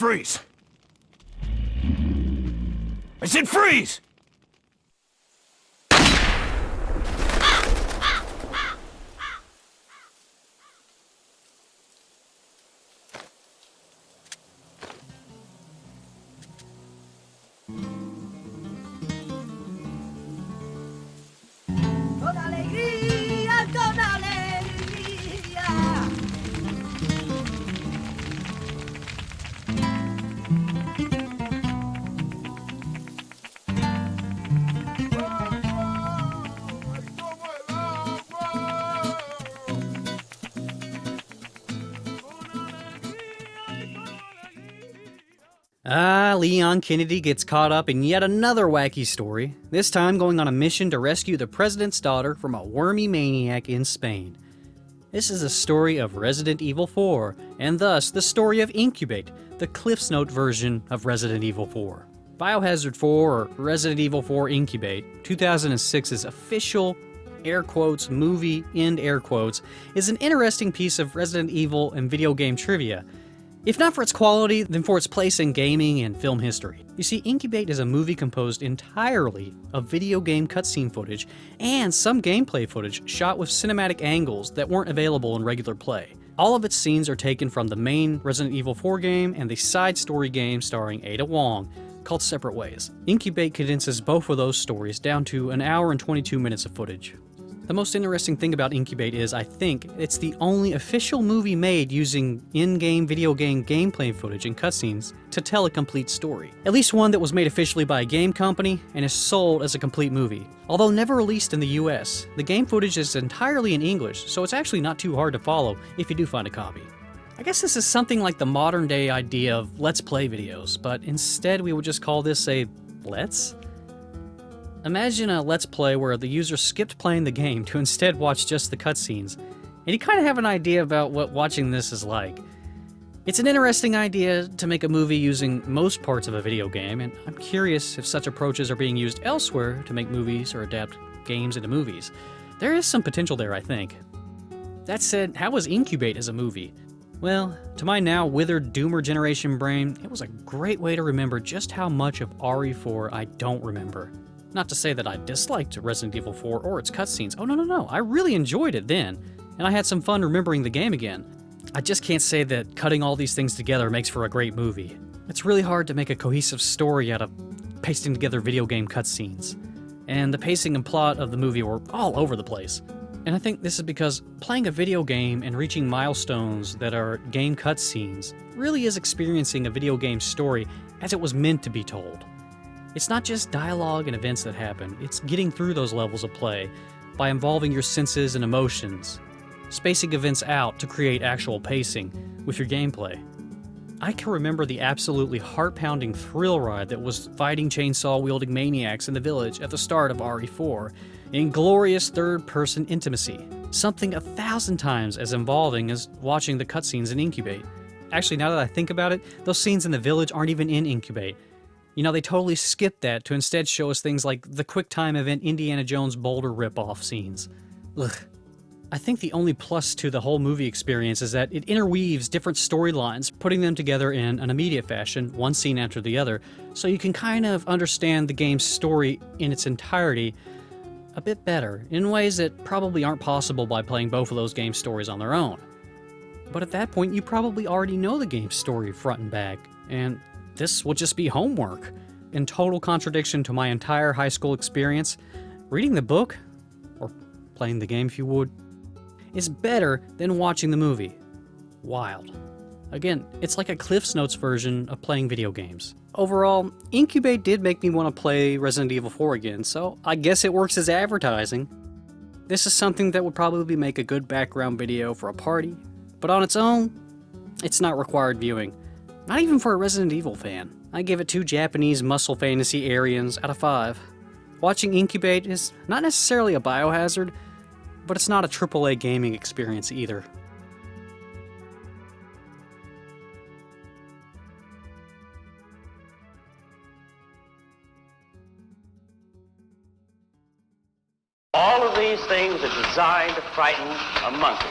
Freeze! I said freeze! Con alegría, con alegría. Leon Kennedy gets caught up in yet another wacky story, this time going on a mission to rescue the president's daughter from a wormy maniac in Spain. This is a story of Resident Evil 4, and thus the story of Incubate, the Cliff's Note version of Resident Evil 4. Biohazard 4, or Resident Evil 4 Incubate, 2006's official, air quotes, movie, end air quotes, is an interesting piece of Resident Evil and video game trivia. If not for its quality, then for its place in gaming and film history. You see, Incubate is a movie composed entirely of video game cutscene footage and some gameplay footage shot with cinematic angles that weren't available in regular play. All of its scenes are taken from the main Resident Evil 4 game and the side story game starring Ada Wong, called Separate Ways. Incubate condenses both of those stories down to an hour and 22 minutes of footage. The most interesting thing about Incubate is, I think, it's the only official movie made using in-game video game gameplay footage and cutscenes to tell a complete story. At least one that was made officially by a game company and is sold as a complete movie. Although never released in the US, the game footage is entirely in English, so it's actually not too hard to follow if you do find a copy. I guess this is something like the modern day idea of Let's Play videos, but instead we would just call this a Let's? Imagine a Let's Play where the user skipped playing the game to instead watch just the cutscenes, and you kind of have an idea about what watching this is like. It's an interesting idea to make a movie using most parts of a video game, and I'm curious if such approaches are being used elsewhere to make movies or adapt games into movies. There is some potential there, I think. That said, how was Incubate as a movie? Well, to my now withered Doomer generation brain, it was a great way to remember just how much of RE4 I don't remember. Not to say that I disliked Resident Evil 4 or its cutscenes. Oh, no. I really enjoyed it then, and I had some fun remembering the game again. I just can't say that cutting all these things together makes for a great movie. It's really hard to make a cohesive story out of pasting together video game cutscenes. And the pacing and plot of the movie were all over the place. And I think this is because playing a video game and reaching milestones that are game cutscenes really is experiencing a video game story as it was meant to be told. It's not just dialogue and events that happen, it's getting through those levels of play by involving your senses and emotions, spacing events out to create actual pacing with your gameplay. I can remember the absolutely heart-pounding thrill ride that was fighting chainsaw-wielding maniacs in the village at the start of RE4 in glorious third-person intimacy, something 1,000 times as involving as watching the cutscenes in Incubate. Actually, now that I think about it, those scenes in the village aren't even in Incubate. You know, they totally skipped that to instead show us things like the QuickTime event Indiana Jones Boulder ripoff scenes. Ugh. I think the only plus to the whole movie experience is that it interweaves different storylines, putting them together in an immediate fashion, one scene after the other, so you can kind of understand the game's story in its entirety a bit better, in ways that probably aren't possible by playing both of those game stories on their own. But at that point, you probably already know the game's story front and back, and this will just be homework. In total contradiction to my entire high school experience, reading the book, or playing the game if you would, is better than watching the movie. Wild. Again, it's like a Cliff's Notes version of playing video games. Overall, Incubate did make me want to play Resident Evil 4 again, so I guess it works as advertising. This is something that would probably make a good background video for a party, but on its own, it's not required viewing. Not even for a Resident Evil fan. I give it 2 Japanese muscle fantasy Aryans out of 5. Watching Incubate is not necessarily a Biohazard, but it's not a AAA gaming experience either. All of these things are designed to frighten a monkey.